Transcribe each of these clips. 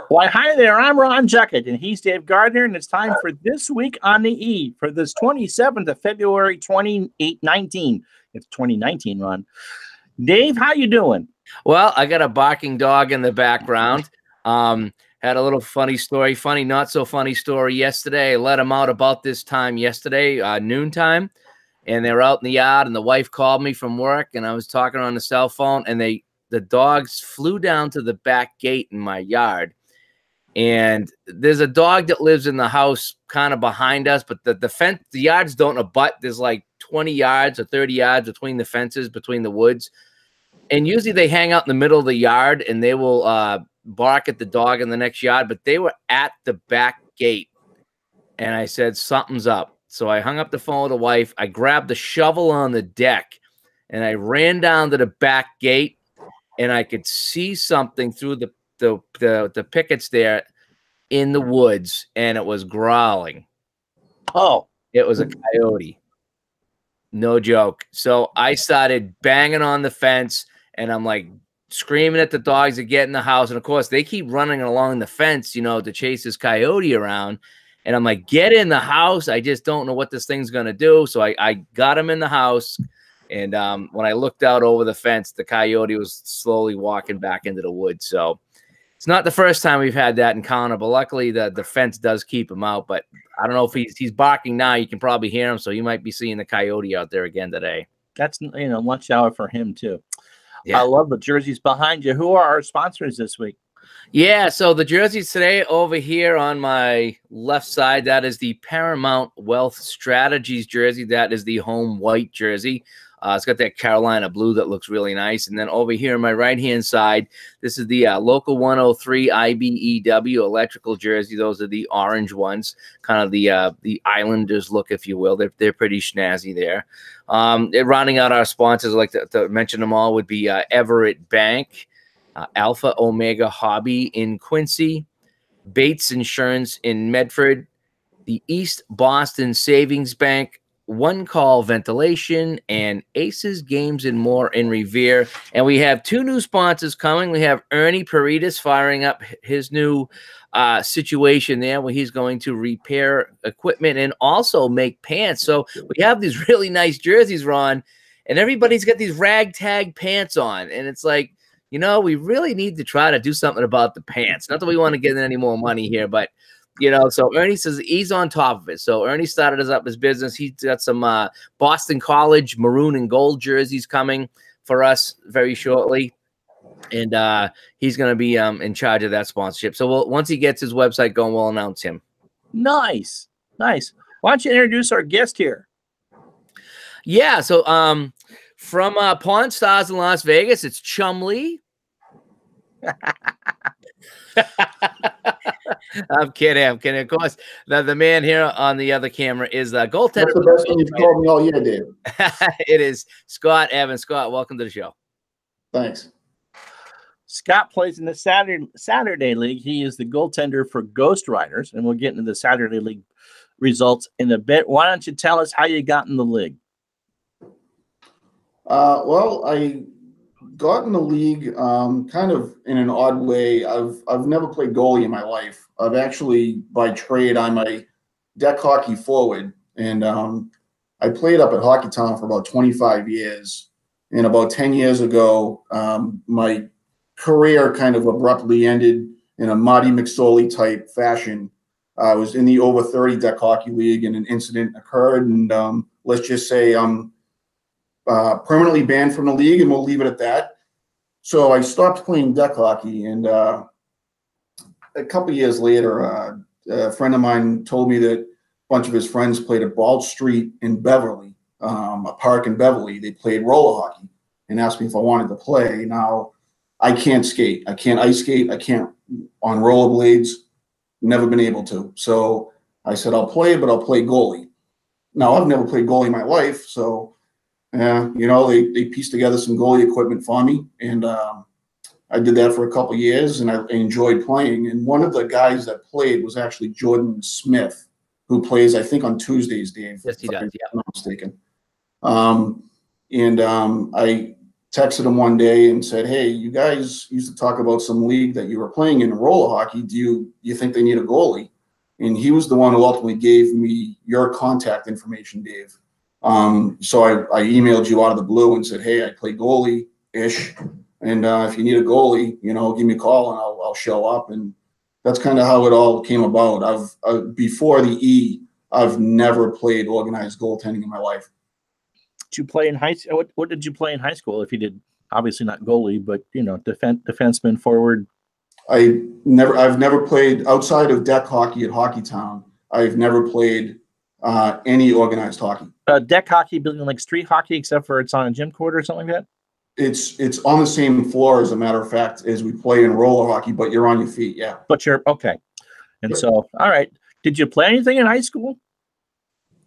Why, hi there. I'm Ron Juckett, and he's Dave Gardner, and it's time for This Week on the E for this 27th of February, 2019. It's 2019, Ron. Dave, how you doing? Well, I got a barking dog in the background. Had a little funny story, funny, not so funny story yesterday. I let him out about this time yesterday, noontime, and they were out in the yard, and the wife called me from work, and I was talking on the cell phone, and the dogs flew down to the back gate in my yard. And there's a dog that lives in the house kind of behind us, but the fence, the yards don't abut. There's like 20 yards or 30 yards between the fences, between the woods. And usually they hang out in the middle of the yard and they will bark at the dog in the next yard, but they were at the back gate. And I said, something's up. So I hung up the phone with the wife. I grabbed the shovel on the deck and I ran down to the back gate, and I could see something through the pickets there in the woods, and it was growling. Oh, it was a coyote. No joke. So I started banging on the fence, and I'm like screaming at the dogs to get in the house. And of course, they keep running along the fence, you know, to chase this coyote around. And I'm like, get in the house. I just don't know what this thing's going to do. So I got him in the house. And when I looked out over the fence, the coyote was slowly walking back into the woods. So it's not the first time we've had that encounter, but luckily the fence does keep him out. But I don't know if he's barking now. You can probably hear him, so you might be seeing the coyote out there again today. That's, lunch hour for him too. Yeah. I love the jerseys behind you. Who are our sponsors this week? Yeah, so the jerseys today over here on my left side, that is the Paramount Wealth Strategies jersey. That is the home white jersey. It's got that Carolina blue that looks really nice. And then over here on my right-hand side, this is the Local 103 IBEW electrical jersey. Those are the orange ones, kind of the Islanders look, if you will. They're pretty snazzy there. Rounding out our sponsors, I'd like to mention them all, would be Everett Bank, Alpha Omega Hobby in Quincy, Bates Insurance in Medford, the East Boston Savings Bank, One Call Ventilation, and Aces Games and More in Revere. And we have two new sponsors coming. We have Ernie Paredes firing up his new situation there where he's going to repair equipment and also make pants. So we have these really nice jerseys, Ron, and everybody's got these ragtag pants on. And it's like, we really need to try to do something about the pants. Not that we want to get any more money here, but so Ernie says he's on top of it. So Ernie started up his business. He's got some Boston College maroon and gold jerseys coming for us very shortly. And he's going to be in charge of that sponsorship. So once he gets his website going, we'll announce him. Nice. Nice. Why don't you introduce our guest here? Yeah. So from Pawn Stars in Las Vegas, it's Chumley. I'm kidding. Of course, the man here on the other camera is goaltender. That's the best thing you've called me all year, Dave. It is Scott Evans. Scott, welcome to the show. Thanks. Scott plays in the Saturday League. He is the goaltender for Ghost Riders, and we'll get into the Saturday League results in a bit. Why don't you tell us how you got in the league? Well, I got in the league kind of in an odd way. I've never played goalie in my life. I've actually, by trade, I'm a deck hockey forward, and I played up at Hockeytown for about 25 years. And about 10 years ago, my career kind of abruptly ended in a Marty McSorley type fashion. I was in the over 30 deck hockey league, and an incident occurred, and let's just say I'm permanently banned from the league, and we'll leave it at that. So I stopped playing deck hockey, and a couple of years later, a friend of mine told me that a bunch of his friends played at Bald Street in Beverly, a park in Beverly. They played roller hockey and asked me if I wanted to play. Now, I can't skate. I can't ice skate. I can't on rollerblades. Never been able to. So I said, I'll play, but I'll play goalie. Now, I've never played goalie in my life, so they pieced together some goalie equipment for me, and I did that for a couple of years, and I enjoyed playing. And one of the guys that played was actually Jordan Smith, who plays, I think, on Tuesdays, Dave. Yes, he does. Yeah, if I'm not mistaken. I texted him one day and said, "Hey, you guys used to talk about some league that you were playing in roller hockey. Do you think they need a goalie?" And he was the one who ultimately gave me your contact information, Dave. So I emailed you out of the blue and said, "Hey, I play goalie-ish, and if you need a goalie, give me a call and I'll show up." And that's kind of how it all came about. Before the E, I've never played organized goaltending in my life. Did you play in high school? What did you play in high school? If you did, obviously not goalie, but defenseman, forward. I've never played outside of deck hockey at Hockeytown. I've never played any organized hockey. Deck hockey, building like street hockey, except for it's on a gym court or something like that. It's on the same floor, as a matter of fact, as we play in roller hockey, but you're on your feet. Yeah. But you're okay. And so, all right. Did you play anything in high school?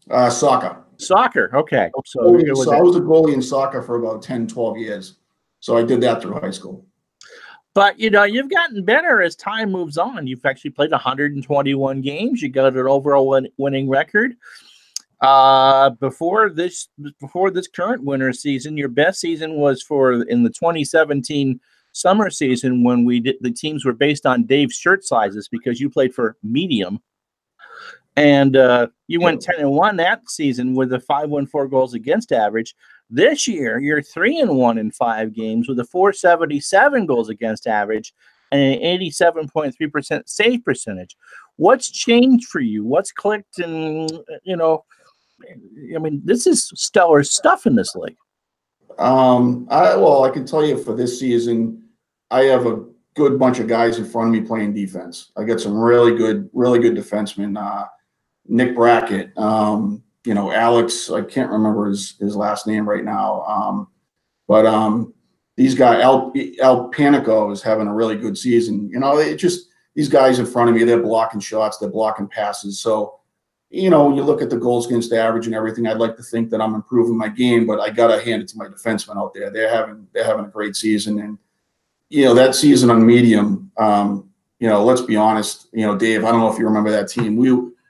Soccer. Soccer. Okay. So I was a goalie in soccer for about 10, 12 years. So I did that through high school. But, you've gotten better as time moves on. You've actually played 121 games. You got an overall winning record. Before this current winter season, your best season was in the 2017 summer season, when the teams were based on Dave's shirt sizes, because you played for medium. And you went 10-1 that season with a 5.14 goals against average. This year, you're 3-1 in 5 games with a 477 goals against average and an 87.3% save percentage. What's changed for you? What's clicked? And this is stellar stuff in this league. I can tell you for this season, I have a good bunch of guys in front of me playing defense. I got some really good defensemen. Nick Brackett, Alex, I can't remember his last name right now. But these guys, Al Panico is having a really good season. These guys in front of me, they're blocking shots, they're blocking passes. So, you look at the goals against average and everything. I'd like to think that I'm improving my game, but I gotta hand it to my defensemen out there. They're having a great season. And that season on medium, let's be honest, Dave, I don't know if you remember that team.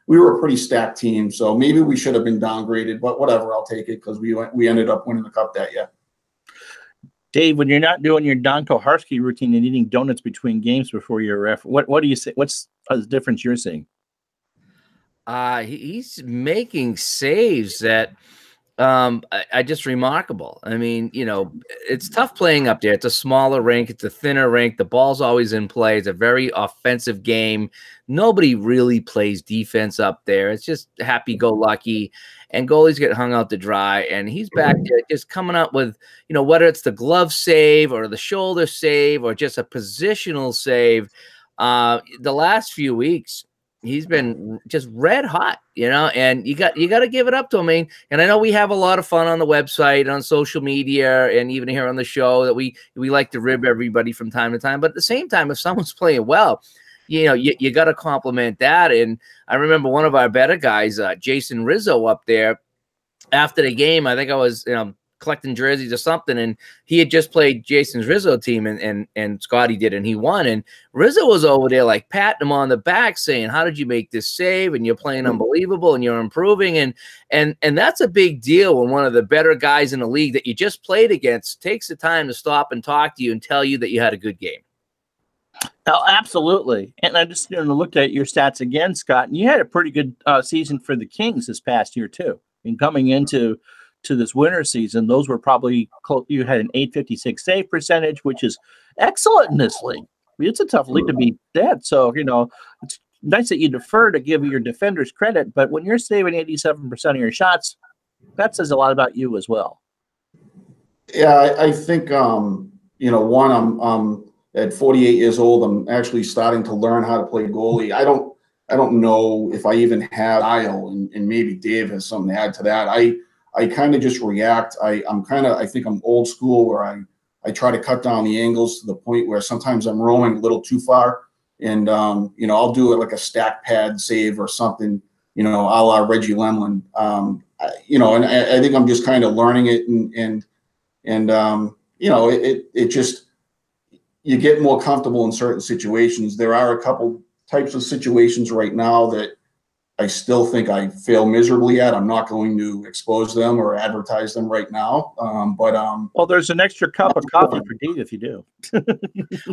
We were a pretty stacked team, so maybe we should have been downgraded, but whatever, I'll take it, because we ended up winning the cup that year. Dave, when you're not doing your Don Koharski routine and eating donuts between games before your ref, what do you say? What's the difference you're seeing? He's making saves that I just remarkable. I mean, it's tough playing up there. It's a smaller rink. It's a thinner rink. The ball's always in play. It's a very offensive game. Nobody really plays defense up there. It's just happy-go-lucky, and goalies get hung out to dry. And he's back there just coming up with, whether it's the glove save or the shoulder save or just a positional save. The last few weeks, he's been just red hot, and you got to give it up to him. And I know we have a lot of fun on the website, on social media, and even here on the show that we like to rib everybody from time to time. But at the same time, if someone's playing well, you got to compliment that. And I remember one of our better guys, Jason Rizzo, up there after the game. I think I was collecting jerseys or something, and he had just played Jason's Rizzo team, and Scotty did, and he won. And Rizzo was over there like patting him on the back, saying, "How did you make this save? And you're playing unbelievable, and you're improving." And that's a big deal when one of the better guys in the league that you just played against takes the time to stop and talk to you and tell you that you had a good game. Oh, absolutely. And I just looked at your stats again, Scott, and you had a pretty good season for the Kings this past year too. Coming into this winter season, those were probably close. You had an 856 save percentage, which is excellent in this league. It's a tough league to beat that. So, it's nice that you defer to give your defenders credit, but when you're saving 87% of your shots, that says a lot about you as well. Yeah, I think, I'm at 48 years old, I'm actually starting to learn how to play goalie. I don't know if I even have style, and maybe Dave has something to add to that. I kind of just react. I think I'm old school, where I try to cut down the angles to the point where sometimes I'm roaming a little too far, and I'll do it like a stack pad save or something, a la Reggie Lemlin. And I think I'm just kind of learning it, and it just, you get more comfortable in certain situations. There are a couple types of situations right now that I still think I fail miserably at. I'm not going to expose them or advertise them right now. Well, there's an extra cup of coffee for Dave if you do.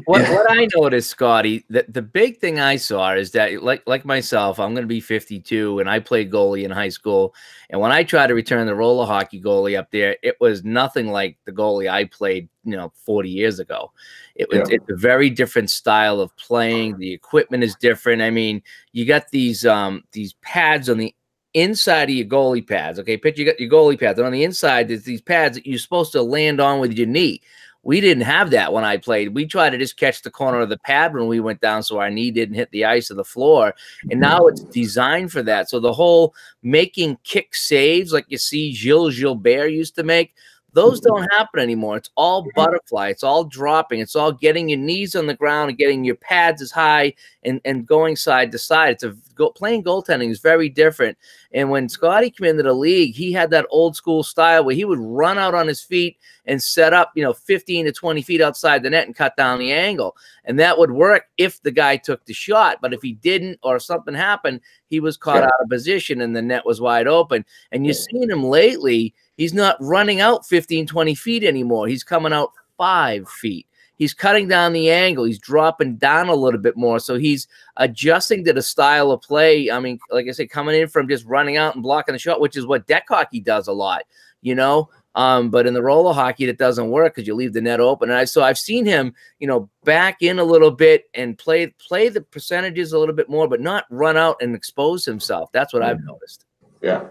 What I noticed, Scotty, that the big thing I saw is that, like myself, I'm going to be 52, and I played goalie in high school. And when I tried to return the roller hockey goalie up there, it was nothing like the goalie I played, 40 years ago. It's a very different style of playing. The equipment is different. I mean, you got these pads on the inside of your goalie pads. Okay, picture you got your goalie pads, and on the inside there's these pads that you're supposed to land on with your knee. We didn't have that when I played. We tried to just catch the corner of the pad when we went down so our knee didn't hit the ice or the floor. And now it's designed for that. So the whole making kick saves like you see Gilles Gilbert used to make, those don't happen anymore. It's all butterfly. It's all dropping. It's all getting your knees on the ground and getting your pads as high and going side to side. Playing goaltending is very different. And when Scotty came into the league, he had that old school style where he would run out on his feet and set up, 15 to 20 feet outside the net and cut down the angle. And that would work if the guy took the shot. But if he didn't or something happened, he was caught out of position and the net was wide open. And you've seen him lately. He's not running out 15, 20 feet anymore. He's coming out 5 feet. He's cutting down the angle. He's dropping down a little bit more. So he's adjusting to the style of play. I mean, like I said, coming in from just running out and blocking the shot, which is what deck hockey does a lot, but in the roller hockey, that doesn't work because you leave the net open. And I've seen him, back in a little bit and play the percentages a little bit more, but not run out and expose himself. That's what I've noticed. Yeah.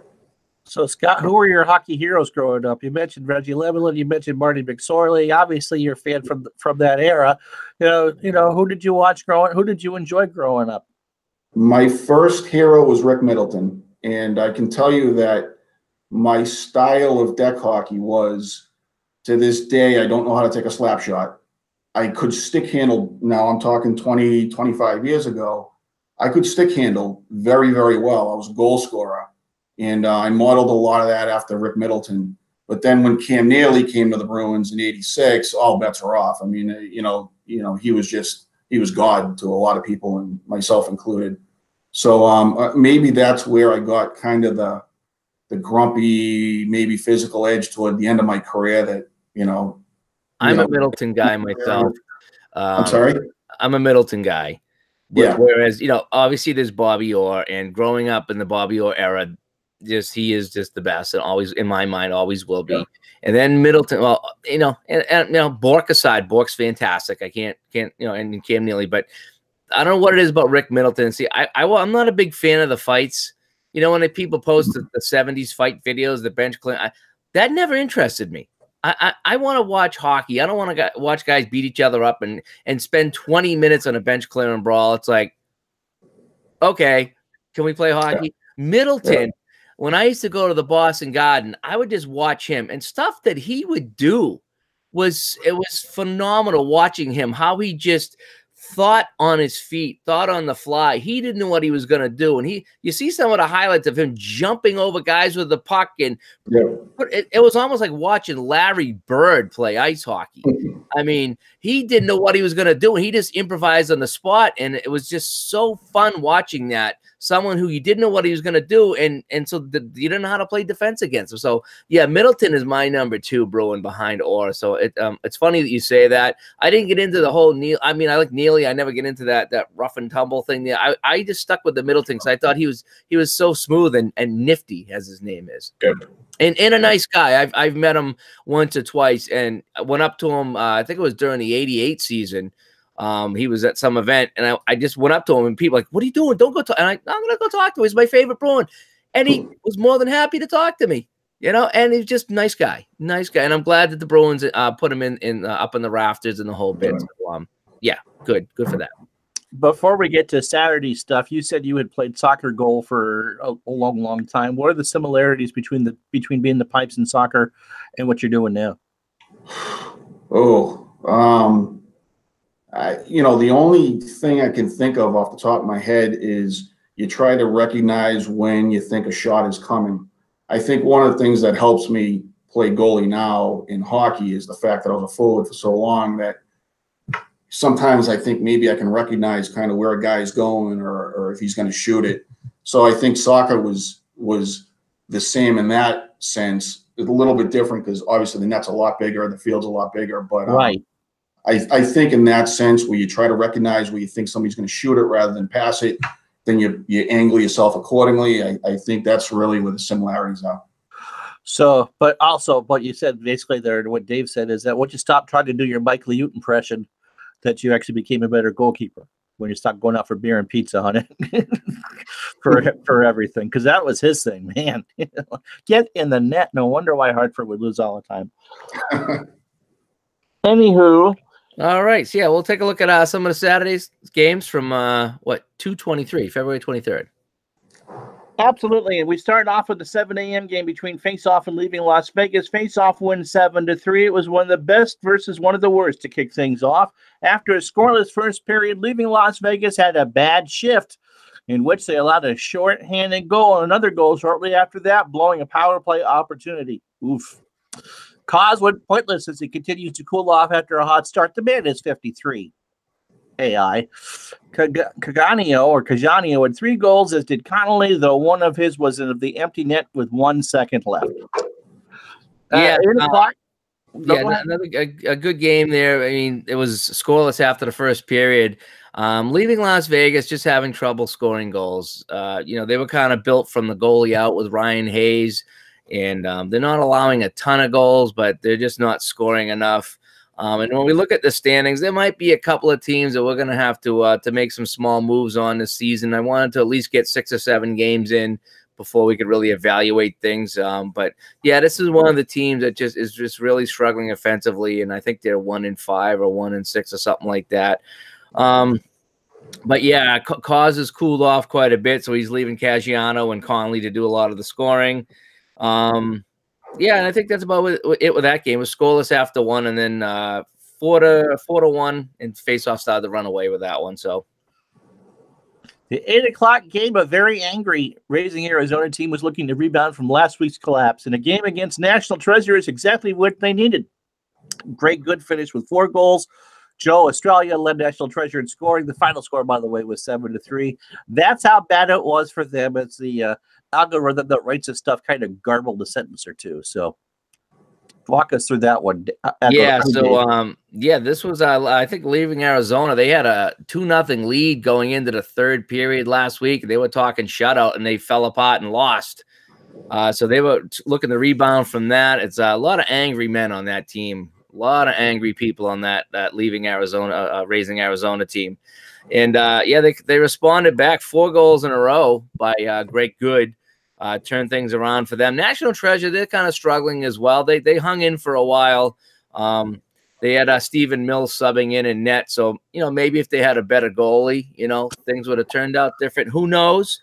So, Scott, who were your hockey heroes growing up? You mentioned Reggie Lemelin. You mentioned Marty McSorley. Obviously, you're a fan from that era. Who did you watch growing? Who did you enjoy growing up? My first hero was Rick Middleton, and I can tell you that my style of deck hockey was, to this day, I don't know how to take a slap shot. I could stick handle. Now I'm talking 20, 25 years ago. I could stick handle very, very well. I was a goal scorer. And I modeled a lot of that after Rick Middleton. But then when Cam Neely came to the Bruins in '86, all bets are off. I mean, he was God to a lot of people, and myself included. So maybe that's where I got kind of the grumpy, maybe physical edge toward the end of my career. That I'm a Middleton guy myself. I'm sorry. I'm a Middleton guy. Yeah. Whereas obviously there's Bobby Orr, and growing up in the Bobby Orr era, he is just the best, and always in my mind always will be. Yeah. And then Middleton, well, and Bork aside, Bork's fantastic. I can't and Cam Neely, but I don't know what it is about Rick Middleton. See, I'm not a big fan of the fights. When people post the 70s fight videos, the bench clean, that never interested me. I want to watch hockey. I don't want to watch guys beat each other up and spend 20 minutes on a bench clearing brawl. It's like, okay, can we play hockey? Yeah. Middleton. Yeah. When I used to go to the Boston Garden, I would just watch him, and stuff that he would do was phenomenal watching him, how he just thought on his feet, thought on the fly. He didn't know what he was going to do. And you see some of the highlights of him jumping over guys with the puck. And it was almost like watching Larry Bird play ice hockey. I mean, he didn't know what he was going to do. And he just improvised on the spot. And it was just so fun watching that. Someone who you didn't know what he was going to do, and so you didn't know how to play defense against him. So, yeah, Middleton is my number 2, Bruin, behind Orr. So it's funny that you say that. I didn't get into the whole Neil. I mean, I like Neely. I never get into that rough and tumble thing there. I just stuck with the Middleton because I thought he was so smooth and nifty, as his name is. Good. And a nice guy. I've met him once or twice, and I went up to him. I think it was during the '88 season. He was at some event, and I just went up to him, and people like, "What are you doing? Don't go talk." And I'm going to go talk to him. He's my favorite Bruin. And he was more than happy to talk to me, and he's just a nice guy. And I'm glad that the Bruins put him in up in the rafters and the whole bit. So, yeah, good for that. Before we get to Saturday stuff, you said you had played soccer goal for a long, long time. What are the similarities between being the pipes and soccer and what you're doing now? The only thing I can think of off the top of my head is you try to recognize when you think a shot is coming. I think one of the things that helps me play goalie now in hockey is the fact that I was a forward for so long that sometimes I think maybe I can recognize kind of where a guy's going or if he's going to shoot it. So I think soccer was the same in that sense. It's a little bit different because obviously the net's a lot bigger, the field's a lot bigger. But Right. I think in that sense, where you try to recognize where you think somebody's going to shoot it rather than pass it, then you angle yourself accordingly. I think that's really where the similarities are. So, but also, what you said basically there, what Dave said is that once you stop trying to do your Mike Liute impression, that you actually became a better goalkeeper when you stopped going out for beer and pizza on it for everything. Because that was his thing, man. Get in the net. No wonder why Hartford would lose all the time. Anywho. All right. So, yeah, we'll take a look at some of the Saturday's games from, 2/23, February 23rd. Absolutely. And we started off with the 7 a.m. game between Face-Off and Leaving Las Vegas. Face-Off wins 7-3. It was one of the best versus one of the worst to kick things off. After a scoreless first period, Leaving Las Vegas had a bad shift in which they allowed a short-handed goal and another goal shortly after that, blowing a power play opportunity. Oof. Cause went pointless as he continues to cool off after a hot start. The man is 53. AI. Cajanio had 3 goals, as did Connolly, though one of his was in the empty net with 1 second left. Yeah, 8 o'clock. A good game there. I mean, it was scoreless after the first period. Leaving Las Vegas, just having trouble scoring goals. They were kind of built from the goalie out with Ryan Hayes, and they're not allowing a ton of goals, but they're just not scoring enough. And when we look at the standings, there might be a couple of teams that we're going to have to make some small moves on this season. I wanted to at least get 6 or 7 games in before we could really evaluate things. But yeah, this is one of the teams that is just really struggling offensively, and I think they're 1-5 or 1-6 or something like that. But yeah, Cause has cooled off quite a bit, so he's leaving Caggiano and Conley to do a lot of the scoring. Yeah, and I think that's about it with that game. It was scoreless after 1, and then 4-1, and Face-Off started to run away with that one. So the 8 o'clock game, a very angry Raising Arizona team was looking to rebound from last week's collapse. In a game against National Treasure is exactly what they needed. Greg Good finished with 4 goals. Joe Australia led National Treasure in scoring. The final score, by the way, was 7-3. That's how bad it was for them. It's the algorithm that writes this stuff kind of garbled a sentence or two. So walk us through that one. Yeah. So, this was, I think, Leaving Arizona. They had a 2-0 lead going into the third period last week. They were talking shutout, and they fell apart and lost. So they were looking to rebound from that. It's a lot of angry men on that team. A lot of angry people on that Leaving Arizona, Raising Arizona team. And, they responded back 4 goals in a row by Greg Good. Turn things around for them. National Treasure, they're kind of struggling as well. They hung in for a while. They had Stephen Mills subbing in net. So, maybe if they had a better goalie, things would have turned out different. Who knows?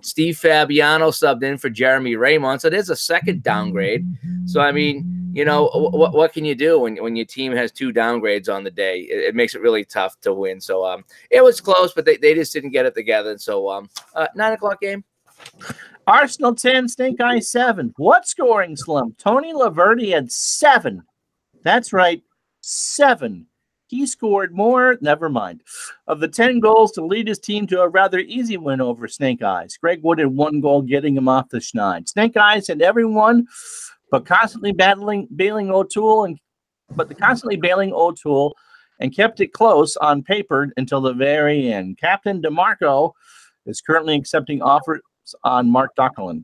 Steve Fabiano subbed in for Jeremy Raymond. So there's a second downgrade. So, I mean, what can you do when your team has 2 downgrades on the day? It makes it really tough to win. So it was close, but they just didn't get it together. So 9 o'clock game. Arsenal 10, Snake Eye 7. What scoring slump? Tony Laverty had 7. That's right, 7. He scored more, never mind, of the 10 goals to lead his team to a rather easy win over Snake Eyes. Greg Wood had 1 goal, getting him off the schneid. Snake Eyes had everyone, but constantly bailing O'Toole and kept it close on paper until the very end. Captain DeMarco is currently accepting offers on Mark Dockeland.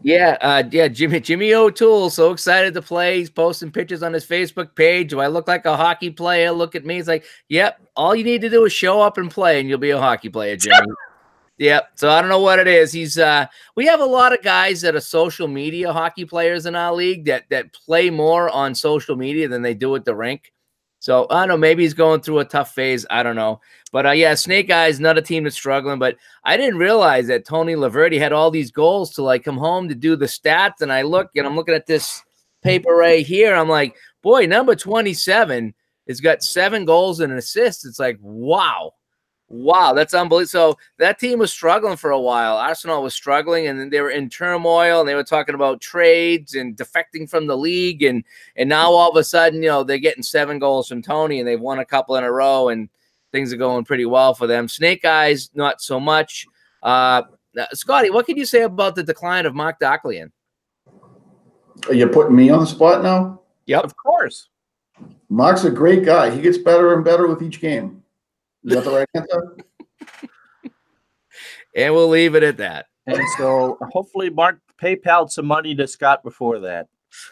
Jimmy O'Toole, so excited to play. He's posting pictures on his Facebook page. Do I look like a hockey player? Look at me. He's like, yep, all you need to do is show up and play, and you'll be a hockey player, Jimmy. Yep. So I don't know what it is. We have a lot of guys that are social media hockey players in our league that play more on social media than they do at the rink. So I don't know, maybe he's going through a tough phase. I don't know. But Snake Eyes, another team that's struggling. But I didn't realize that Tony Laverty had all these goals to come home to do the stats. And I'm looking at this paper right here. I'm like, boy, number 27 has got 7 goals and an assist. It's like, wow. Wow, that's unbelievable. So that team was struggling for a while. Arsenal was struggling, and then they were in turmoil, and they were talking about trades and defecting from the league. And now all of a sudden, they're getting 7 goals from Tony, and they've won a couple in a row, and things are going pretty well for them. Snake Eyes, not so much. Scotty, what can you say about the decline of Mark Docklian? Are you putting me on the spot now? Yep. Of course. Mark's a great guy. He gets better and better with each game. Is that the right answer? And we'll leave it at that. And so hopefully Mark PayPal'd some money to Scott before that.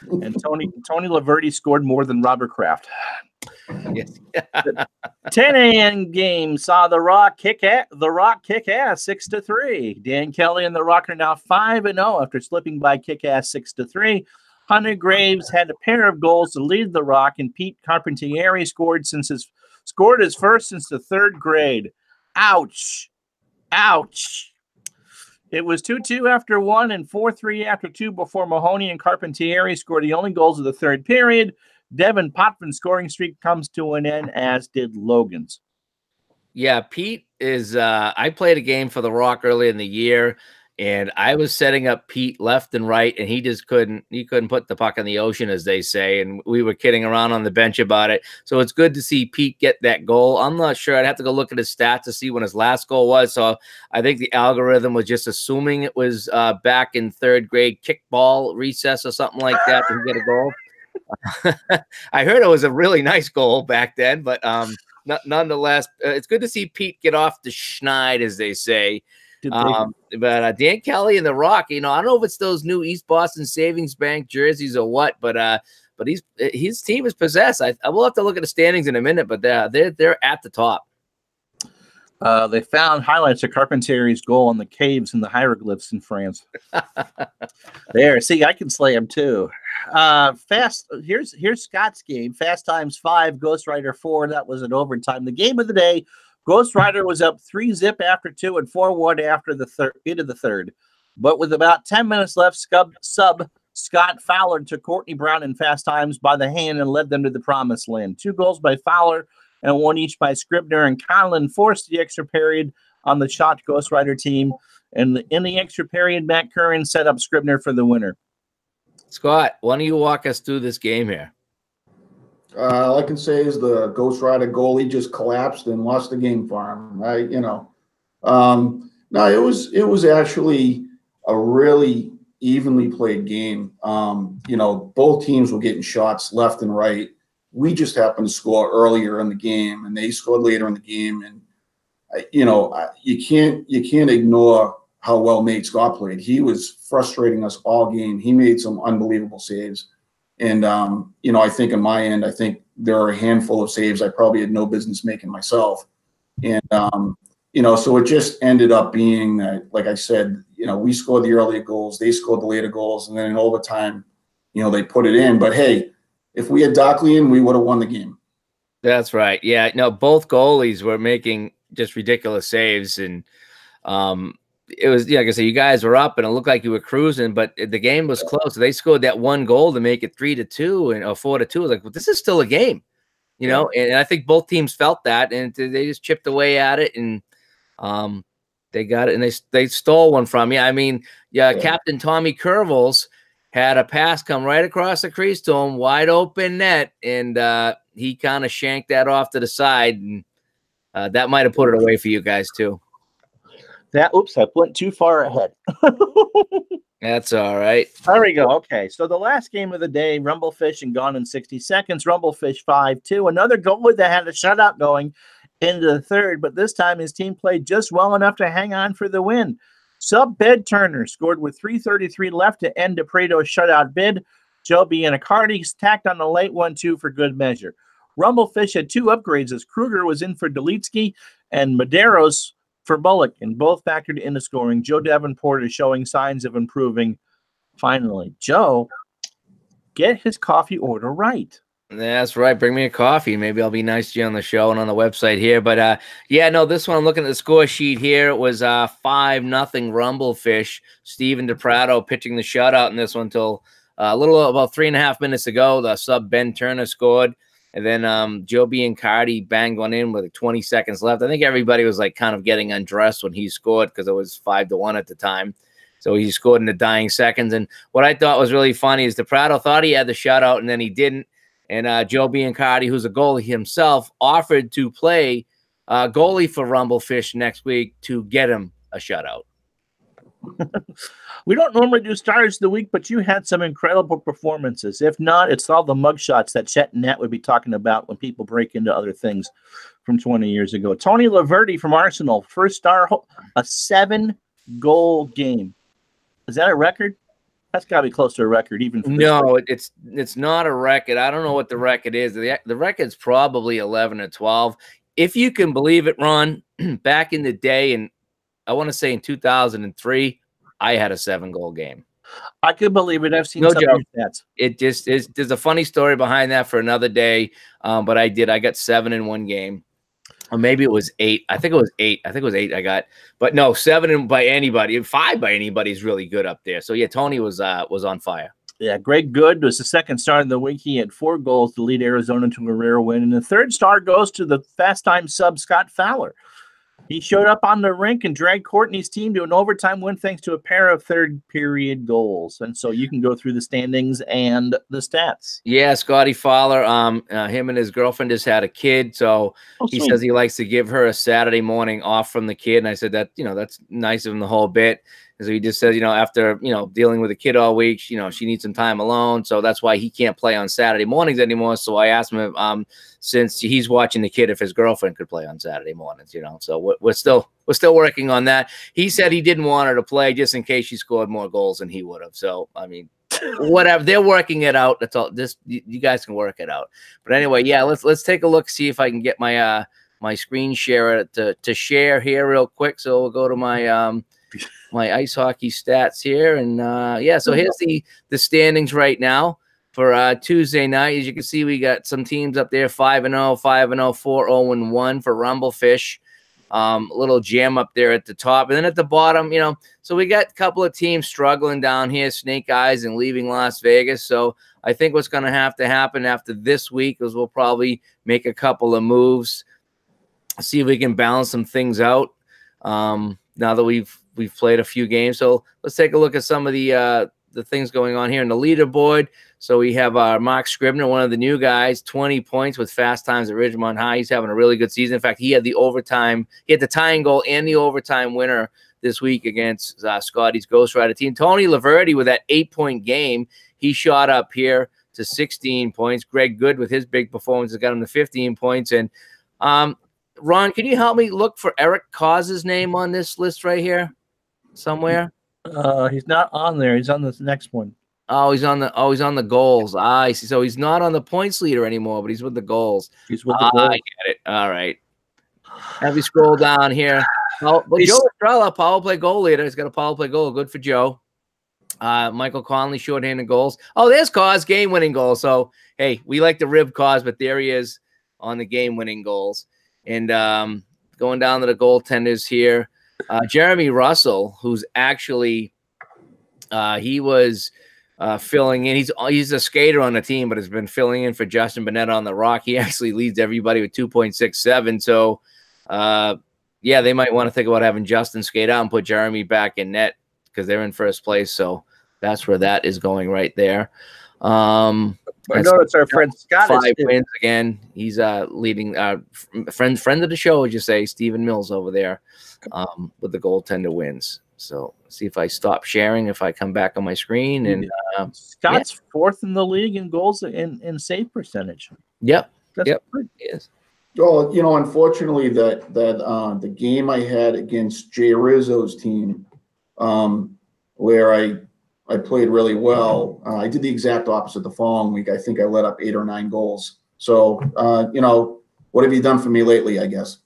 And Tony Laverty scored more than Robert Kraft. Yes. 10 a.m. game saw the Rock kick ass 6-3. Dan Kelly and the Rock are now 5-0 after slipping by kick ass 6-3. Hunter Graves had a pair of goals to lead the Rock, and Pete Carpentieri scored his first since the third grade. Ouch. Ouch. It was 2-2 after 1 and 4-3 after 2 before Mahoney and Carpentieri scored the only goals of the third period. Devin Potvin's scoring streak comes to an end, as did Logan's. Yeah, Pete is I played a game for the Rock early in the year, and I was setting up Pete left and right, and he couldn't put the puck in the ocean, as they say, and we were kidding around on the bench about it. So it's good to see Pete get that goal. I'm not sure. I'd have to go look at his stats to see when his last goal was. So I think the algorithm was just assuming it was back in third grade kickball recess or something like that to get a goal. I heard it was a really nice goal back then, but nonetheless, it's good to see Pete get off the schneid, as they say. But Dan Kelly and the Rock, I don't know if it's those new East Boston Savings Bank jerseys or what, but his team is possessed. I will have to look at the standings in a minute, but they're at the top. They found highlights of Carpentieri's goal on the caves and the hieroglyphs in France. There, see, I can slay him too. Here's Scott's game. Fast Times 5, Ghost Rider 4. That was an overtime. The game of the day. Ghost Rider was up 3-0 after 2 and 4-1 after the end of the third. But with about 10 minutes left, sub Scott Fowler took Courtney Brown and Fast Times by the hand and led them to the promised land. 2 goals by Fowler and 1 each by Scribner and Conlon forced the extra period on the shot Ghost Rider team. And in the extra period, Matt Curran set up Scribner for the winner. Scott, why don't you walk us through this game here? All I can say is the Ghost Rider goalie just collapsed and lost the game for him. No, it was actually a really evenly played game. Both teams were getting shots left and right. We just happened to score earlier in the game, and they scored later in the game. And you can't ignore how well Nate Scott played. He was frustrating us all game. He made some unbelievable saves. And, I think on my end, I think there are a handful of saves I probably had no business making myself. And, so it just ended up being that, like I said, we scored the earlier goals, they scored the later goals, and then in overtime, they put it in. But, hey, if we had Docklian, we would have won the game. That's right. Yeah, no, both goalies were making just ridiculous saves. And it was, like I said, you guys were up and it looked like you were cruising, but the game was close. They scored that 1 goal to make it 3-2 or 4-2. Like, well, this is still a game, and I think both teams felt that, and they just chipped away at it, and they got it, and they stole one from you. I mean, Captain Tommy Curvels had a pass come right across the crease to him, wide open net, and he kind of shanked that off to the side, and that might have put it away for you guys too. Oops, I went too far ahead. That's all right. There we go. Okay, so the last game of the day, Rumblefish and Gone in 60 Seconds. Rumblefish 5-2. Another goalie that had a shutout going into the third, but this time his team played just well enough to hang on for the win. Bed Turner scored with 3:33 left to end DePrato's shutout bid. Joe Biancardi tacked on the late 1-2 for good measure. Rumblefish had 2 upgrades as Kruger was in for Delitsky and Medeiros for Bullock, and both factored into scoring. Joe Davenport is showing signs of improving. Finally, Joe, get his coffee order right. That's right. Bring me a coffee. Maybe I'll be nice to you on the show and on the website here. But this one, I'm looking at the score sheet here. It was 5-0 Rumblefish. Steven DePrato pitching the shutout in this one until a little about 3.5 minutes ago. The sub Ben Turner scored. And then Joe Biancardi banged one in with 20 seconds left. I think everybody was like kind of getting undressed when he scored because it was 5-1 at the time. So he scored in the dying seconds. And what I thought was really funny is DePrato thought he had the shutout and then he didn't. And Joe Biancardi, who's a goalie himself, offered to play goalie for Rumblefish next week to get him shutout. We don't normally do stars of the week, but you had some incredible performances. If not, it's all the mugshots that Chet and Nat would be talking about when people break into other things from 20 years ago. Tony Laverty from Arsenal, first star, a 7-goal game. Is that a record? That's got to be close to a record, even for no. It's not a record. I don't know what the record is. The record's probably 11 or 12, if you can believe it, Ron. Back in the day, and I want to say in 2003, I had a 7-goal game. I could believe it. I've seen no some joke. Stats. It just is. There's a funny story behind that for another day, but I got 7 in one game. Or maybe it was 8. I think it was 8. I think it was 8 I got. But no, 7 by anybody. 5 by anybody is really good up there. So, yeah, Tony was on fire. Yeah, Greg Good was the second star of the week. He had 4 goals to lead Arizona to a rare win. And the third star goes to the fast-time sub, Scott Fowler. He showed up on the rink and dragged Courtney's team to an overtime win thanks to a pair of third-period goals. And so you can go through the standings and the stats. Yeah, Scotty Fowler, him and his girlfriend just had a kid, so he says he likes to give her a Saturday morning off from the kid. And I said that, that's nice of him the whole bit. So he just says, after, dealing with a kid all week, she needs some time alone. So that's why he can't play on Saturday mornings anymore. So I asked him, since he's watching the kid, if his girlfriend could play on Saturday mornings, So we're still working on that. He said he didn't want her to play just in case she scored more goals than he would have. So, I mean, whatever, they're working it out. That's all. You guys can work it out. But anyway, yeah, let's take a look, see if I can get my my screen share to share here real quick. So we'll go to my my ice hockey stats here, and yeah, so here's the standings right now for Tuesday night. As you can see, we got some teams up there: 5-0, 5-0, 4-0-1 for Rumblefish. A little jam up there at the top, and then at the bottom, so we got a couple of teams struggling down here, Snake Eyes and Leaving Las Vegas. So I think what's going to happen after this week is we'll probably make a couple of moves, see if we can balance some things out. Now that we've played a few games, so let's take a look at some of the things going on here in the leaderboard. So we have Mark Scribner, one of the new guys, 20 points with fast times at Ridgemont High. He's having a really good season. In fact, he had the tying goal and the overtime winner this week against Scotty's Ghost Rider team. Tony Laverty with that 8-point game, he shot up here to 16 points. Greg Good with his big performance has got him to 15 points. And Ron, can you help me look for Eric Caus's name on this list right here somewhere? He's not on there. He's on this next one. Oh, he's on the goals. I see. So he's not on the points leader anymore, but he's with the goals. He's with the goals. I get it. All right. Have you scroll down here? Well, Joe Estrella, power play goal leader. He's got a power play goal. Good for Joe. Michael Conley, shorthanded goals. Oh, there's Cause, game-winning goal. So, hey, we like to rib Cause, but there he is on the game-winning goals. And going down to the goaltenders here, Jeremy Russell, who's actually he was filling in. He's a skater on the team, but has been filling in for Justin Burnett on the Rock. He actually leads everybody with 2.67. So, yeah, they might want to think about having Justin skate out and put Jeremy back in net because they're in first place. So that's where that is going right there. I know it's our friend Scott. 5 wins again. He's leading friend of the show, would you say, Stephen Mills over there with the goaltender wins. So see if I stop sharing, if I come back on my screen. And Scott's fourth in the league in goals and save percentage. Yep. That's good. Yes. Well, unfortunately, that the game I had against Jay Rizzo's team, where I played really well, I did the exact opposite the following week. I think I let up 8 or 9 goals. So, what have you done for me lately, I guess?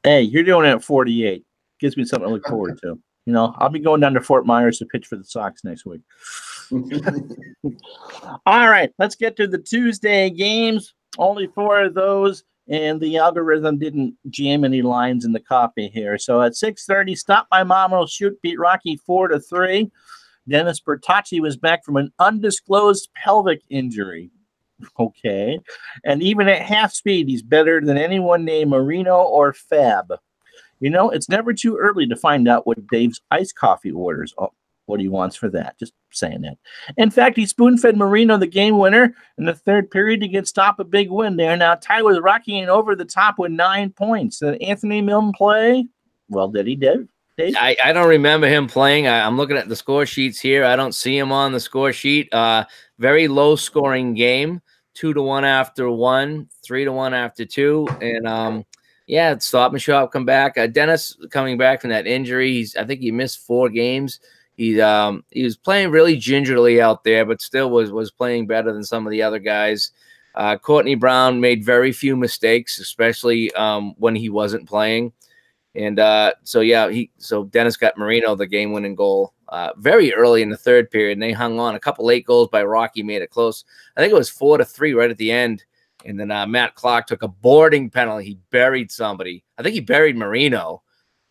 Hey, you're doing it at 48. Gives me something to look forward to. I'll be going down to Fort Myers to pitch for the Sox next week. All right, let's get to the Tuesday games. Only 4 of those, and the algorithm didn't jam any lines in the copy here. So at 6:30, Stop My Mom Will Shoot beat Rocky 4-3. Dennis Bertocci was back from an undisclosed pelvic injury. Okay. And even at half speed, he's better than anyone named Marino or Fab. It's never too early to find out what Dave's iced coffee orders. Oh, what he wants for that. Just saying that. In fact, he spoon-fed Marino the game winner in the third period to get Stop a big win. They are now tied with Rocky and over the top with 9 points. Did Anthony Milne play? Well, did he, Dave? I don't remember him playing. I'm looking at the score sheets here. I don't see him on the score sheet. Very low scoring game. 2-1 after 1, 3-1 after 2, and yeah, Stop and Shop come back. Dennis coming back from that injury. I think he missed 4 games. He was playing really gingerly out there, but still was playing better than some of the other guys. Courtney Brown made very few mistakes, especially when he wasn't playing. And so Dennis got Marino the game-winning goal very early in the third period, and they hung on. A couple late goals by Rocky made it close. I think it was 4-3 right at the end. And then Matt Clark took a boarding penalty. He buried somebody. I think he buried Marino.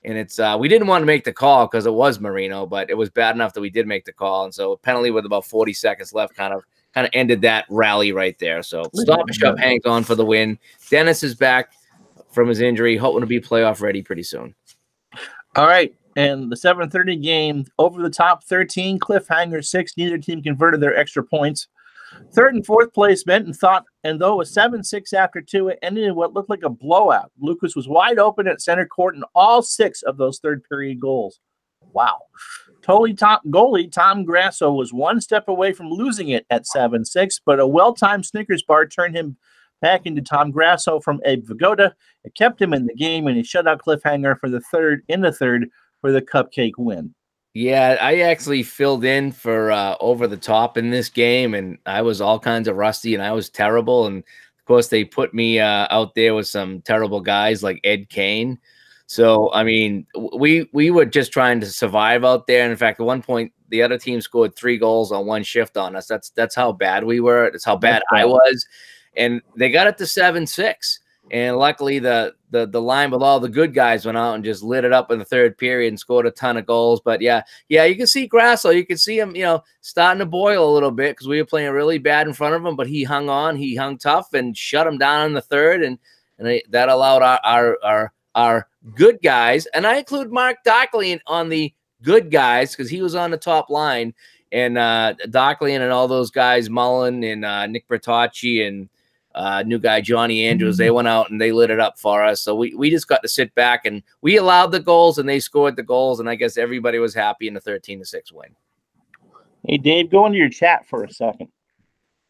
And it's we didn't want to make the call because it was Marino, but it was bad enough that we did make the call. And so a penalty with about 40 seconds left kind of ended that rally right there. So Stop and Shop hangs on for the win. Dennis is back from his injury, hoping to be playoff ready pretty soon. All right. And the 7:30 game, over the top 13, cliffhanger 6. Neither team converted their extra points. Third and fourth place meant and though it was 7-6 after 2, it ended in what looked like a blowout. Lucas was wide open at center court in all 6 of those third period goals. Wow. Goalie Tom Grasso was one step away from losing it at 7-6, but a well-timed Snickers bar turned him back into Tom Grasso from Abe Vigoda. It kept him in the game, and he shut out cliffhanger for the third for the cupcake win. Yeah, I actually filled in for Over the Top in this game, and I was all kinds of rusty, and I was terrible. And of course, they put me out there with some terrible guys like Ed Kane. So, I mean, we were just trying to survive out there. And in fact, at one point, the other team scored 3 goals on one shift on us. That's how bad we were. That's how bad I was. And they got it to 7-6. And luckily, the line with all the good guys went out and just lit it up in the third period and scored a ton of goals. But yeah, you can see Grasso. You can see him, starting to boil a little bit because we were playing really bad in front of him. But he hung on, he hung tough, and shut him down in the third, and that allowed our good guys, and I include Mark Dockley on the good guys because he was on the top line, and Dockley and all those guys, Mullen and Nick Bertocci and new guy Johnny Andrews, they went out and they lit it up for us. So we just got to sit back, and we allowed the goals and they scored the goals, and I guess everybody was happy in the 13-6 win. Hey Dave, go into your chat for a second.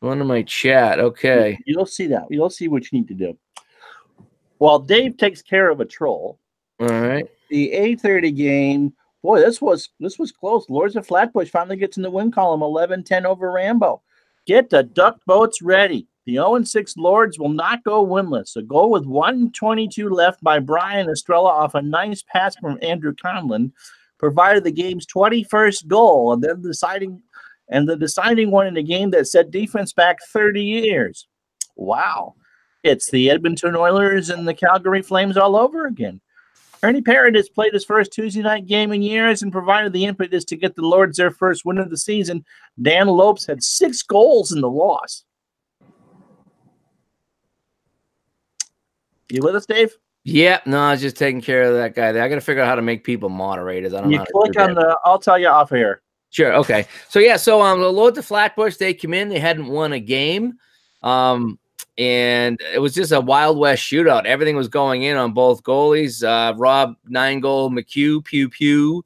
Go into my chat. Okay. You'll see that. You'll see what you need to do. While Dave takes care of a troll. All right. The 8:30 game. Boy, this was close. Lords of Flatbush finally gets in the win column, 11-10 over Rambo. Get the duck boats ready. The 0-6 Lords will not go winless. A goal with 1:22 left by Brian Estrella off a nice pass from Andrew Conlon provided the game's 21st goal, and then the deciding one in a game that set defense back 30 years. Wow. It's the Edmonton Oilers and the Calgary Flames all over again. Ernie Parrott has played his first Tuesday night game in years and provided the impetus to get the Lords their first win of the season. Dan Lopes had 6 goals in the loss. You with us, Dave? Yeah, no, I was just taking care of that guy there. I got to figure out how to make people moderators. I don't know. You click on I'll tell you off here. Sure. Okay. So yeah, the Lords of Flatbush, they come in, they hadn't won a game. And it was just a Wild West shootout. Everything was going in on both goalies. Rob 9-goal, McHugh, pew.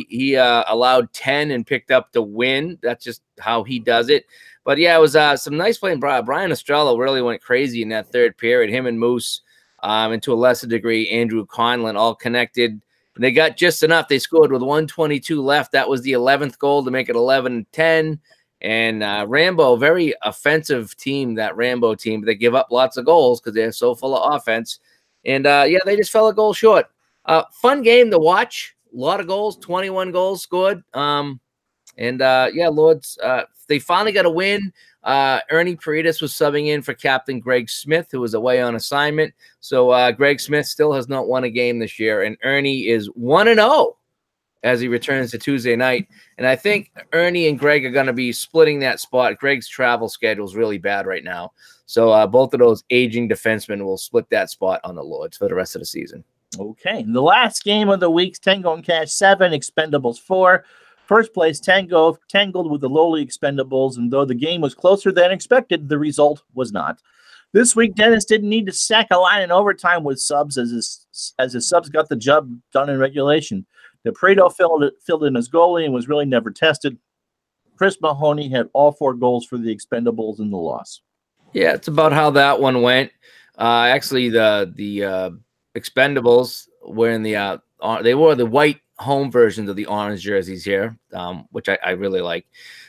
He allowed 10 and picked up the win. That's just how he does it. But yeah, it was some nice playing. Brian Estrella really went crazy in that third period. Him and Moose, and to a lesser degree, Andrew Conlon, all connected. They got just enough. They scored with 1:22 left. That was the 11th goal to make it 11-10. And Rambo, very offensive team, that Rambo team. They give up lots of goals because they're so full of offense. And, yeah, they just fell a goal short. Fun game to watch. A lot of goals, 21 goals scored. Yeah, Lords, they finally got a win. Ernie Paredes was subbing in for Captain Greg Smith, who was away on assignment. So Greg Smith still has not won a game this year, and Ernie is 1-0 as he returns to Tuesday night. And I think Ernie and Greg are going to be splitting that spot. Greg's travel schedule is really bad right now. So both of those aging defensemen will split that spot on the Lords for the rest of the season. Okay. The last game of the week's Tango and Cash 7, Expendables 4. First place, tangled with the lowly Expendables, and though the game was closer than expected, the result was not. This week, Dennis didn't need to sack a line in overtime with subs as his subs got the job done in regulation. DePreto filled in as goalie and was really never tested. Chris Mahoney had all 4 goals for the Expendables in the loss. Yeah, it's about how that one went. Actually, the Expendables were in the they wore the white home versions of the orange jerseys here, which I really like.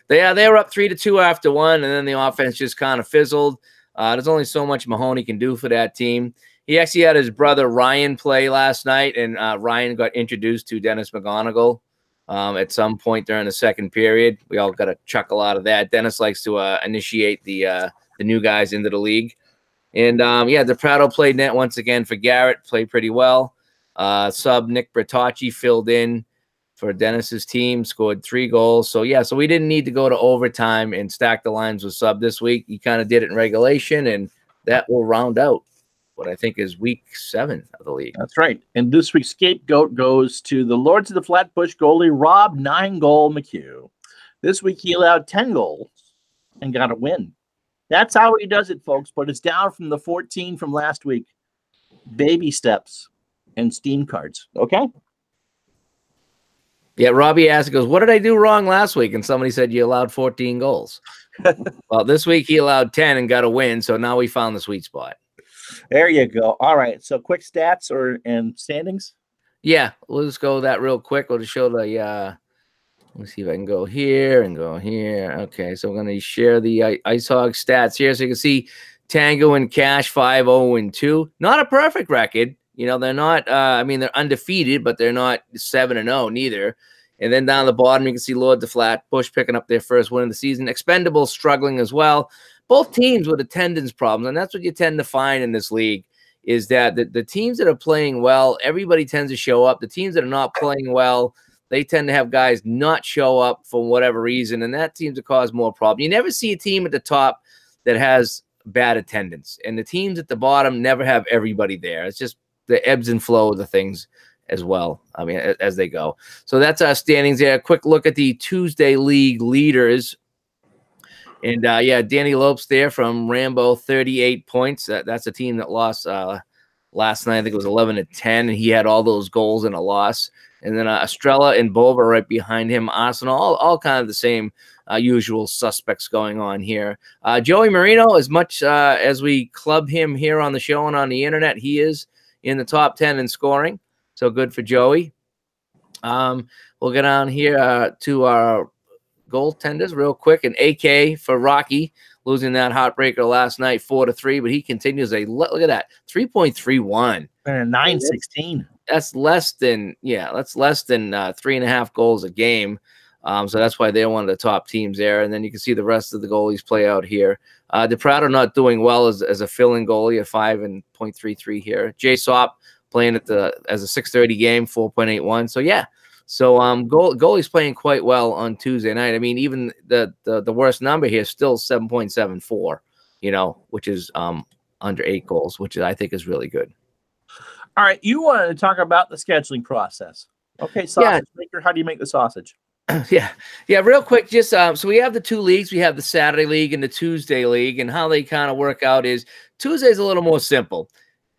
They were up 3-2 after one, and then the offense just kind of fizzled. There's only so much Mahoney can do for that team. He actually had his brother Ryan play last night, and Ryan got introduced to Dennis McGonigal at some point during the second period. We all got a chuckle out of that. Dennis likes to initiate the new guys into the league. And, yeah, DePrato played net once again for Garrett, played pretty well. Sub Nick Bertocci filled in for Dennis's team, scored 3 goals. So, yeah, so we didn't need to go to overtime and stack the lines with Sub this week. He kind of did it in regulation, and that will round out what I think is week 7 of the league. That's right. And this week's scapegoat goes to the Lords of the Flatbush goalie, Rob 9-Goal McHugh. This week he allowed 10 goals and got a win. That's how he does it, folks, but it's down from the 14 from last week. Baby steps and Steam cards, okay? Yeah, Robbie asked, goes, what did I do wrong last week? And somebody said you allowed 14 goals. Well, this week he allowed 10 and got a win, so now we found the sweet spot. There you go. All right, so quick stats and standings? Yeah, we'll just go that real quick. We'll just show the let's see if I can go here and go here. Okay, so we're going to share the Ice Hog stats here. So you can see Tango and Cash 5-0-2. Not a perfect record. You know, they're not, I mean, they're undefeated, but they're not 7-0 neither. And then down the bottom, you can see Lord the Flatbush picking up their first win of the season. Expendables struggling as well. Both teams with attendance problems, and that's what you tend to find in this league, is that the teams that are playing well, everybody tends to show up. The teams that are not playing well, they tend to have guys not show up for whatever reason, and that seems to cause more problems. You never see a team at the top that has bad attendance, and the teams at the bottom never have everybody there. It's just the ebbs and flow of the things as well, I mean, as they go. So that's our standings there. A quick look at the Tuesday League leaders. And, yeah, Danny Lopes there from Rambo, 38 points. That's a team that lost last night. I think it was 11-10, and he had all those goals in a loss. And then Estrella and Bova right behind him. Arsenal, all kind of the same usual suspects going on here. Joey Marino, as much as we club him here on the show and on the internet, he is in the top 10 in scoring. So good for Joey. We'll get on here to our goaltenders real quick. And AK for Rocky, losing that heartbreaker last night 4-3, but he continues look at that, 3.31 and 9.16. That's less than 3.5 goals a game. So that's why they're one of the top teams there. And then you can see the rest of the goalies play out here. DePrato not doing well as a fill-in goalie at 5.33 here. Jay Sop playing as a 6:30 game, 4.81. So yeah. So goalie's playing quite well on Tuesday night. I mean, even the worst number here is still 7.74, you know, which is under 8 goals, which I think is really good. All right, you wanted to talk about the scheduling process. Okay, sausage maker, how do you make the sausage? Yeah, real quick, just so we have the 2 leagues. We have the Saturday League and the Tuesday League, and how they kind of work out is Tuesday's a little more simple.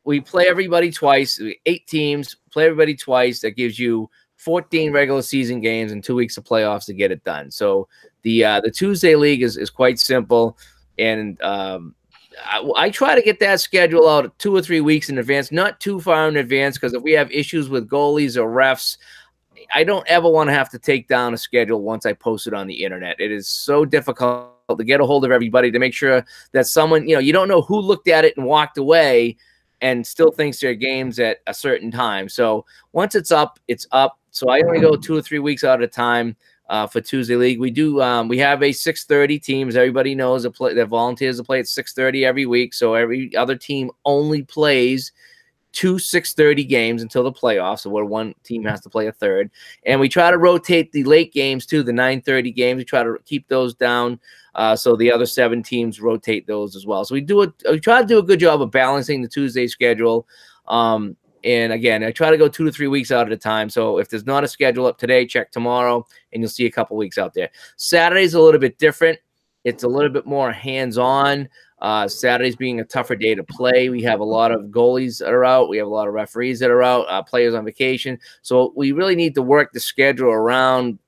We play everybody twice, 8 teams, play everybody twice. That gives you 14 regular season games and 2 weeks of playoffs to get it done. So the Tuesday League is quite simple, and I try to get that schedule out 2 or 3 weeks in advance, not too far in advance, because if we have issues with goalies or refs, I don't ever want to have to take down a schedule once I post it on the internet. It is so difficult to get a hold of everybody to make sure that someone, you know, you don't know who looked at it and walked away and still thinks their game's at a certain time. So once it's up, it's up. So I only go 2 or 3 weeks out at a time for Tuesday League. We do we have a 6:30 teams. Everybody knows that volunteers to play at 6:30 every week. So every other team only plays 2 6:30 games until the playoffs, so where one team has to play a third. And we try to rotate the late games too, the 9:30 games. We try to keep those down so the other 7 teams rotate those as well. So we try to do a good job of balancing the Tuesday schedule. And again, I try to go 2 to 3 weeks out at a time. So if there's not a schedule up today, check tomorrow, and you'll see a couple weeks out there. Saturday's a little bit different. It's a little bit more hands-on. Saturdays being a tougher day to play. We have a lot of goalies that are out. We have a lot of referees that are out, players on vacation. So we really need to work the schedule around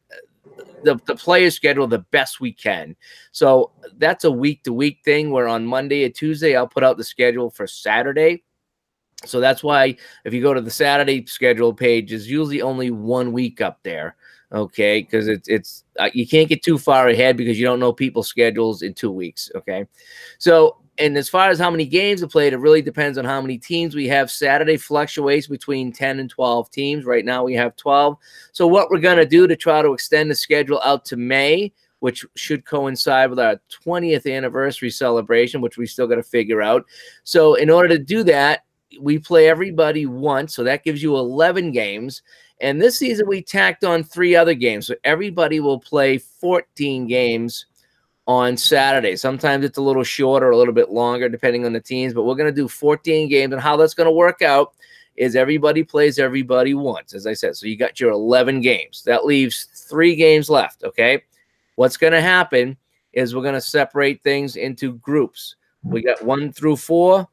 the players' schedule the best we can. So that's a week-to-week thing where on Monday and Tuesday, I'll put out the schedule for Saturday. So that's why if you go to the Saturday schedule page, there's usually only 1 week up there. Okay, because it's you can't get too far ahead because you don't know people's schedules in 2 weeks. Okay, so and as far as how many games are played, it really depends on how many teams we have. Saturday fluctuates between 10 and 12 teams. Right now we have 12. So what we're going to do to try to extend the schedule out to May, which should coincide with our 20th anniversary celebration, which we still got to figure out. So in order to do that, we play everybody once. So that gives you 11 games. And this season, we tacked on 3 other games. So everybody will play 14 games on Saturday. Sometimes it's a little shorter, a little bit longer, depending on the teams. But we're going to do 14 games. And how that's going to work out is everybody plays everybody once, as I said. So you got your 11 games. That leaves 3 games left, okay? What's going to happen is we're going to separate things into groups. We got 1 through 4,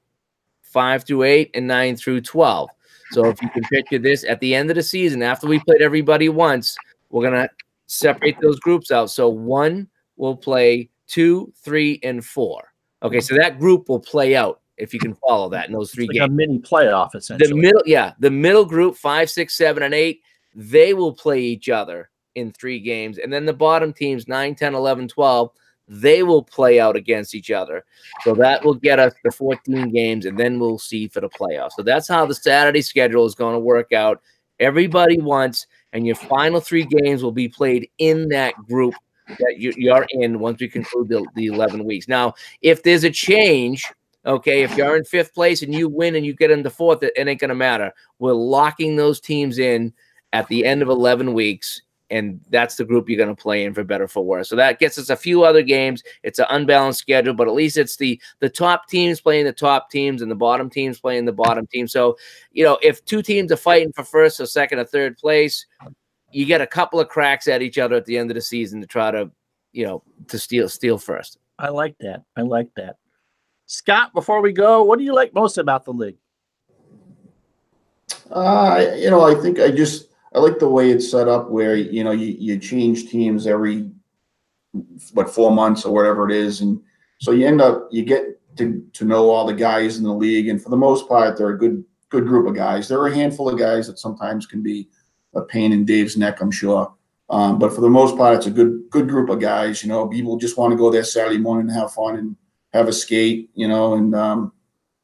5 through 8, and 9 through 12. So if you can picture this, at the end of the season, after we played everybody once, we're going to separate those groups out. So 1 will play 2, 3, and 4. Okay, so that group will play out if you can follow that in those 3 It's games. like a mini playoff, essentially. The middle group, 5, 6, 7, and 8, they will play each other in 3 games. And then the bottom teams, 9, 10, 11, 12, they will play out against each other. So that will get us the 14 games, and then we'll see for the playoffs. So that's how the Saturday schedule is going to work out. Everybody once, and your final 3 games will be played in that group that you're in once we conclude the 11 weeks. Now, if there's a change, okay, if you're in 5th place and you win and you get into 4th, it ain't going to matter. We're locking those teams in at the end of 11 weeks. And that's the group you're going to play in for better or for worse. So that gets us a few other games. It's an unbalanced schedule, but at least it's the top teams playing the top teams and the bottom teams playing the bottom team. So, you know, if 2 teams are fighting for 1st or 2nd or 3rd place, you get a couple of cracks at each other at the end of the season to try to, you know, to steal first. I like that. I like that. Scott, before we go, what do you like most about the league? I think I like the way it's set up where, you know, you change teams every, 4 months or whatever it is. And so you get to know all the guys in the league. And for the most part, they're a good group of guys. There are a handful of guys that sometimes can be a pain in Dave's neck, I'm sure. But for the most part, it's a good group of guys. You know, people just want to go there Saturday morning and have fun and have a skate, you know, and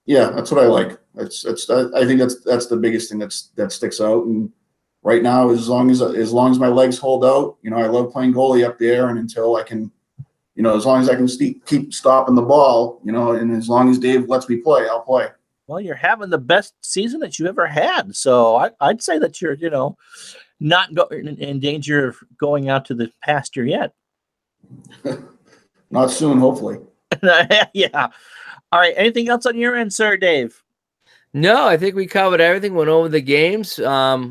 yeah, that's what I like. I think that's the biggest thing that sticks out. And right now, as long as my legs hold out, you know, I love playing goalie up there, and until I can, you know, as long as I can keep stopping the ball, you know, and as long as Dave lets me play, I'll play. Well, you're having the best season that you ever had, so I'd say that you're, you know, not in danger of going out to the pasture yet. Not soon, hopefully. Yeah. All right. Anything else on your end, sir, Dave? No, I think we covered everything, went over the games, ran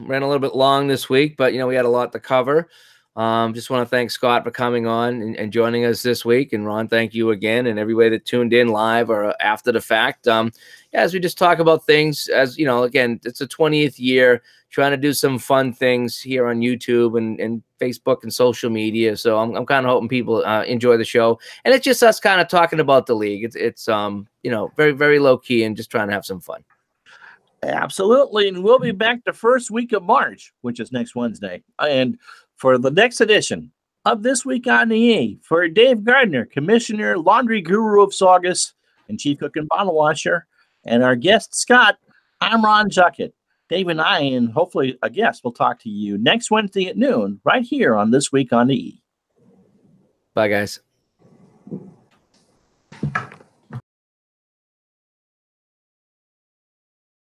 a little bit long this week, but, you know, we had a lot to cover. Just want to thank Scott for coming on and joining us this week. And Ron, thank you again. And everybody that tuned in live or after the fact. As we just talk about things, as you know, again, it's a 20th year, trying to do some fun things here on YouTube and Facebook and social media. So I'm kind of hoping people enjoy the show. And it's just us kind of talking about the league. It's you know, very, very low key and just trying to have some fun. Absolutely. And we'll be back the first week of March, which is next Wednesday. And for the next edition of This Week on the E, for Dave Gardner, Commissioner, Laundry Guru of Saugus, and Chief Cook and Bottle Washer, and our guest, Scott, I'm Ron Juckett. Dave and I, and hopefully a guest, will talk to you next Wednesday at noon, right here on This Week on the E. Bye, guys.